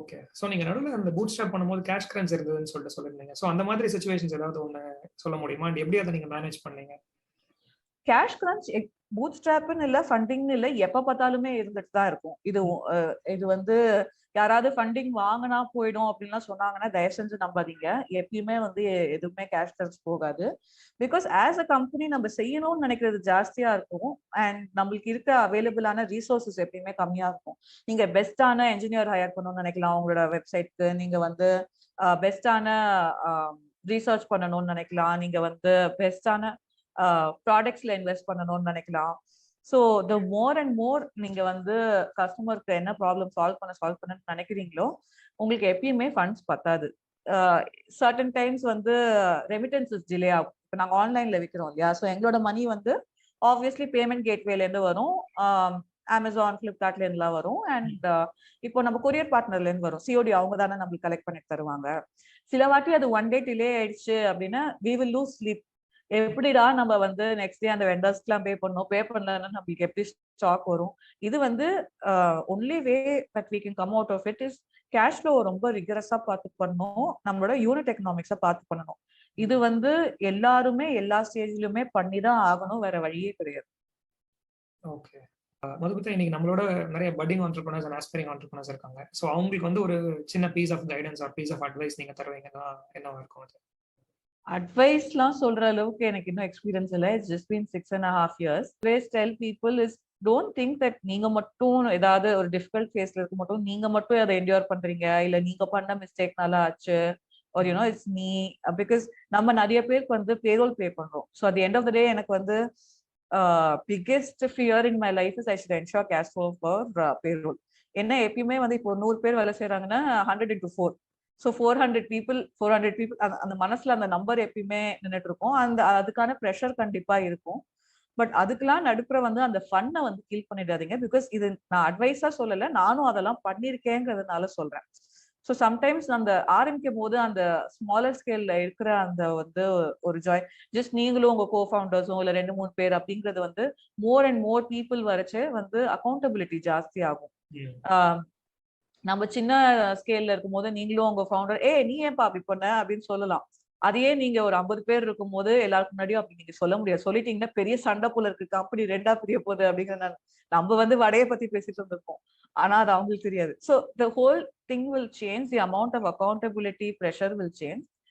Okay. So நீங்க நடுவுல அந்த பூட் ஸ்ட்ராப் பண்ணும்போது கேஷ் கிரன்ச் இருந்ததுன்னு சொல்லியிருந்தீங்க. ஸோ அந்த மாதிரி சிச்சுவேஷன்ஸ் ஏதாவது ஒண்ணு சொல்ல முடியுமா? அண்ட் எப்படி அதை நீங்க மேனேஜ் பண்ணீங்க? கேஷ் கிரன்ச் பூட் ஸ்ட்ராப்னு இல்ல, ஃபண்டிங்னு இல்ல, எப்ப பார்த்தாலுமே இருந்துட்டு தான் இருக்கும். இது வந்து யாராவது ஃபண்டிங் வாங்கினா போயிடும் அப்படின்லாம் சொன்னாங்கன்னா தயவு செஞ்சு நம்பாதீங்க. எப்பயுமே வந்து எதுவுமே கேஷ் கிரன்ச் போகாது. பிகாஸ் ஆஸ் அ கம்பெனி நம்ம செய்யணும்னு நினைக்கிறது ஜாஸ்தியா இருக்கும் அண்ட் நம்மளுக்கு இருக்க அவைலபிளான ரிசோர்சஸ் எப்பயுமே கம்மியா இருக்கும். நீங்க பெஸ்டான என்ஜினியர் ஹையர் பண்ணணும்னு நினைக்கலாம் உங்களோட வெப்சைட்க்கு. நீங்க வந்து பெஸ்டான ரீசர்ச் பண்ணணும்னு நினைக்கலாம். நீங்க வந்து பெஸ்டான ப்ராடக்ட்ஸ்ல இன்வெஸ்ட் பண்ணணும்னு நினைக்கலாம். So the more and more நீங்க வந்து கஸ்டமருக்கு என்ன ப்ராப்ளம் சால்வ் பண்ண நினைக்கிறீங்களோ உங்களுக்கு எப்பயுமே ஃபண்ட்ஸ் பத்தாது. சர்டன் டைம்ஸ் வந்து ரெமிட்டன்சஸ் டிலே ஆகும். இப்போ நாங்கள் ஆன்லைன்ல விற்கிறோம் இல்லையா, ஸோ எங்களோட மணி வந்து ஆப்வியஸ்லி பேமெண்ட் கேட்வேல இருந்து வரும், அமேசான் பிளிப்கார்ட்ல இருந்துலாம் வரும், அண்ட் இப்போ நம்ம கொரியர் பார்ட்னர்ல இருந்து வரும். சிஓடி அவங்க தானே நம்மளுக்கு கலெக்ட் பண்ணிட்டு தருவாங்க. சில வாட்டி அது 1 day டிலே ஆயிடுச்சு அப்படின்னா we will lose sleep. எப்படிடா நம்ம வந்து நெக்ஸ்ட் டே அந்த வெண்டர்ஸ்க்குலாம் பே பண்ணலன்னா நம்மளுக்கு எப்படி ஸ்டாக் வரும்? இது வந்து only way that we can come out of it is cash flow ரொம்ப ரிகரஸா பார்த்து பண்ணணும், நம்மளோட யூனிட் எக்கனாமிக்ஸா பார்த்து பண்ணணும். இது வந்து எல்லாருமே எல்லா ஸ்டேஜ்லயுமே பண்ணி தான் ஆகணும், வேற வழியே கிடையாது. ஓகே. மதுமிதா, இன்னைக்கு நம்மளோட நிறைய budding entrepreneurs and aspiring entrepreneurs இருக்காங்க. ஸோ அவங்களுக்கு வந்து ஒரு சின்ன piece of guidance or piece of advice நீங்க தருவீங்கன்னா என்னவா இருக்கும் அது? அட்வைஸ்லாம் சொல்ற அளவுக்கு எனக்கு இன்னும் எக்ஸ்பீரியன்ஸ் இல்லை. It's just been 6.5 years. Always tell people is don't think that நீங்க மட்டும் ஏதாவது ஒரு டிஃபிகல்ட் ஃபேஸ்ல இருக்க மட்டும் நீங்க மட்டும் அதை என்ஜாய் பண்றீங்க, இல்ல நீங்க பண்ண மிஸ்டேக்னால ஆச்சு, or you know it's me, because நம்ம நிறைய பேருக்கு வந்து பேரோல் பே பண்றோம். So at the end of the day எனக்கு வந்து biggest fear in my life is I should ensure cash flow for payroll. என்ன எப்பயுமே வந்து இப்போ 100 பேர் வேலை செய்யறாங்கன்னா 100 into 4. ஸோ 400 people அந்த மனசுல அந்த நம்பர் எப்பயுமே நின்றுட்டு இருக்கும். அதுக்கான ப்ரெஷர் கண்டிப்பா இருக்கும். பட் அதுக்கெல்லாம் நடுப்புற வந்து அந்த ஃபன்னை வந்து கில் பண்ணிடாதீங்க. பிகாஸ் இது நான் அட்வைஸா சொல்லலை, நானும் அதெல்லாம் பண்ணியிருக்கேங்கிறதுனால சொல்றேன். ஸோ சம்டைம்ஸ் அந்த ஆரம்பிக்கும் போது அந்த ஸ்மாலர் ஸ்கேல்ல இருக்கிற அந்த வந்து ஒரு ஜாய், ஜஸ்ட் நீங்களும் உங்க கோ ஃபவுண்டர்ஸும் இல்லை 2-3 பேர் அப்படிங்கிறது வந்து மோர் அண்ட் மோர் பீப்புள் வரைச்சு வந்து அக்கௌண்டபிலிட்டி ஜாஸ்தி ஆகும். நம்ம சின்ன ஸ்கேல்ல இருக்கும் போது நீங்களும் உங்க ஃபவுண்டர் நீ ஏன்பா அப்படி பண்ண அப்படின்னு சொல்லலாம். அதையே நீங்க ஒரு 50 பேர் இருக்கும் போது எல்லாருக்கும் முன்னாடியும் அப்படி நீங்க சொல்ல முடியாது. சொல்லிட்டீங்கன்னா பெரிய சண்டை போல இருக்கு, கம்பெனி 2ஆ பிரிய போகுது அப்படிங்கிற நம்ம வந்து வடையை பத்தி பேசிட்டு இருந்திருப்போம், ஆனா அது அவங்களுக்கு தெரியாது. So the whole thing will change, the amount of accountability pressure will change.